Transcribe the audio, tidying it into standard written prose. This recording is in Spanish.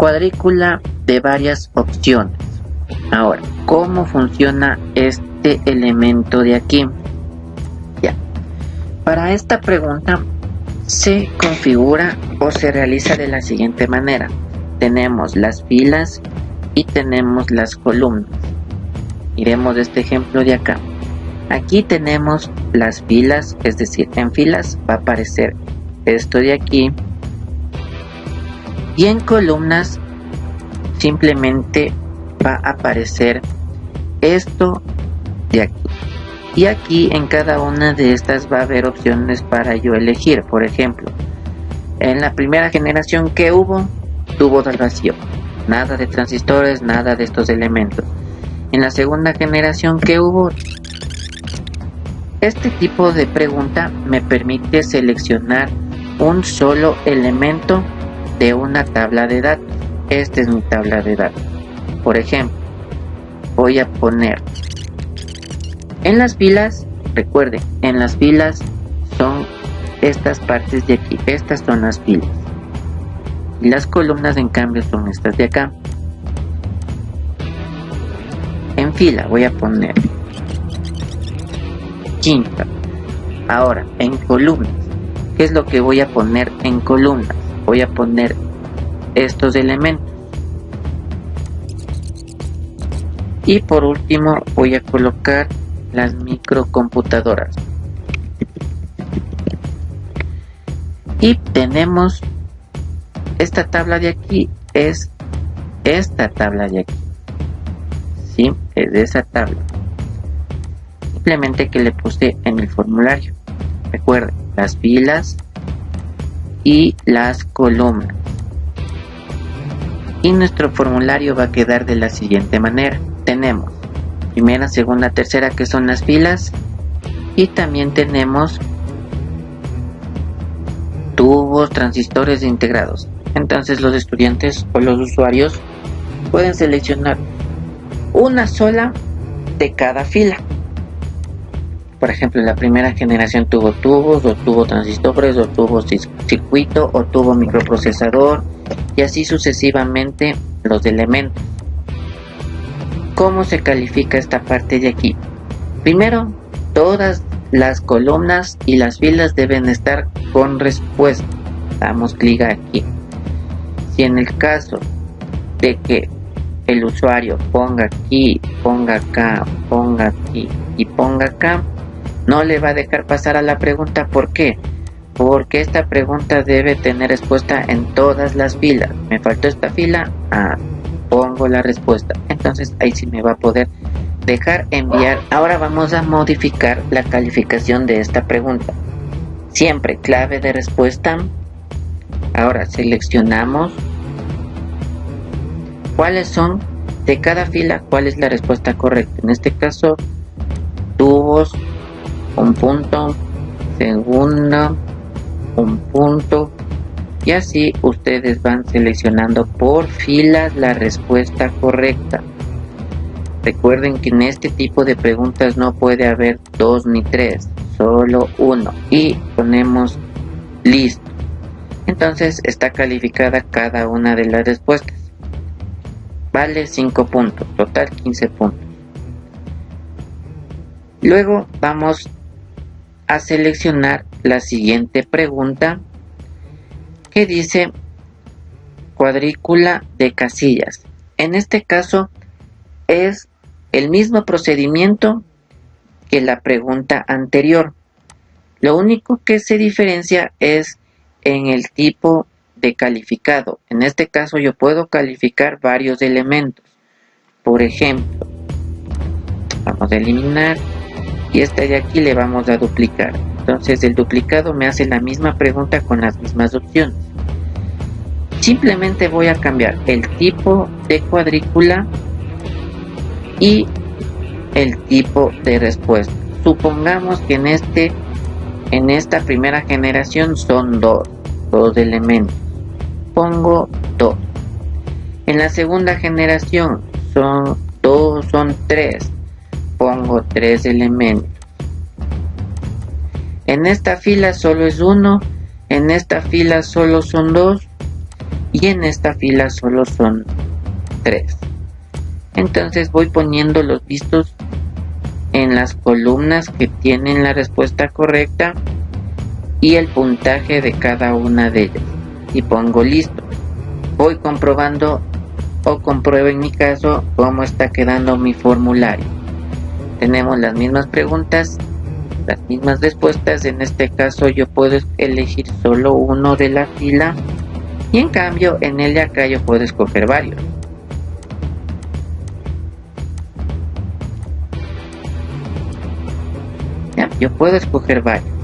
cuadrícula de varias opciones. Ahora, ¿cómo funciona este elemento de aquí? Ya. Para esta pregunta se configura o se realiza de la siguiente manera. Tenemos las filas y tenemos las columnas. Miremos este ejemplo de acá. Aquí tenemos las filas, es decir, en filas va a aparecer esto de aquí, y en columnas simplemente va a aparecer esto de aquí. Y aquí en cada una de estas va a haber opciones para yo elegir. Por ejemplo, en la primera generación que hubo, tubos al vacío, nada de transistores, nada de estos elementos. En la segunda generación que hubo, este tipo de pregunta me permite seleccionar un solo elemento de una tabla de datos. Esta es mi tabla de datos. Por ejemplo, voy a poner en las filas, recuerden, en las filas son estas partes de aquí, estas son las filas. Y las columnas en cambio son estas de acá. En fila voy a poner quinta. Ahora, en columnas, ¿qué es lo que voy a poner en columnas? Voy a poner estos elementos. Y por último voy a colocar las microcomputadoras. Y tenemos esta tabla de aquí, es esta tabla de aquí. ¿Sí? Es de esa tabla. Simplemente que le puse en el formulario. Recuerden, las filas y las columnas. Y nuestro formulario va a quedar de la siguiente manera. Tenemos primera, segunda, tercera, que son las filas, y también tenemos tubos, transistores integrados. Entonces los estudiantes o los usuarios pueden seleccionar una sola de cada fila. Por ejemplo, la primera generación tuvo tubos, o tuvo transistores, o tuvo circuito, o tuvo microprocesador, y así sucesivamente los elementos. ¿Cómo se califica esta parte de aquí? Primero, todas las columnas y las filas deben estar con respuesta. Damos clic aquí. Si en el caso de que el usuario ponga aquí, ponga acá, ponga aquí y ponga acá, no le va a dejar pasar a la pregunta. ¿Por qué? Porque esta pregunta debe tener respuesta en todas las filas. Me faltó esta fila, pongo la respuesta. Entonces ahí sí me va a poder dejar enviar. Ahora vamos a modificar la calificación de esta pregunta. Siempre clave de respuesta. Ahora seleccionamos cuáles son de cada fila, cuál es la respuesta correcta. En este caso, tubos, un punto, segunda, un punto, y así ustedes van seleccionando por filas la respuesta correcta. Recuerden que en este tipo de preguntas no puede haber 2 ni 3, solo 1, y ponemos listo. Entonces está calificada cada una de las respuestas. Vale 5 puntos, total 15 puntos. Luego vamos a seleccionar la siguiente pregunta, que dice cuadrícula de casillas. En este caso es el mismo procedimiento que la pregunta anterior. Lo único que se diferencia es en el tipo de calificado. En este caso yo puedo calificar varios elementos. Por ejemplo, vamos a eliminar, y esta de aquí le vamos a duplicar. Entonces el duplicado me hace la misma pregunta con las mismas opciones. Simplemente voy a cambiar el tipo de cuadrícula y el tipo de respuesta. Supongamos que en esta primera generación son dos elementos. Pongo 2. En la segunda generación son 3. Pongo 3 elementos. En esta fila solo es 1, en esta fila solo son 2, y en esta fila solo son 3. Entonces voy poniendo los vistos en las columnas que tienen la respuesta correcta y el puntaje de cada una de ellas y pongo listo. Voy comprobando o compruebo en mi caso cómo está quedando mi formulario. Tenemos las mismas preguntas, las mismas respuestas. En este caso yo puedo elegir solo uno de la fila y en cambio en el de acá yo puedo escoger varios. ¿Ya? Yo puedo escoger varios.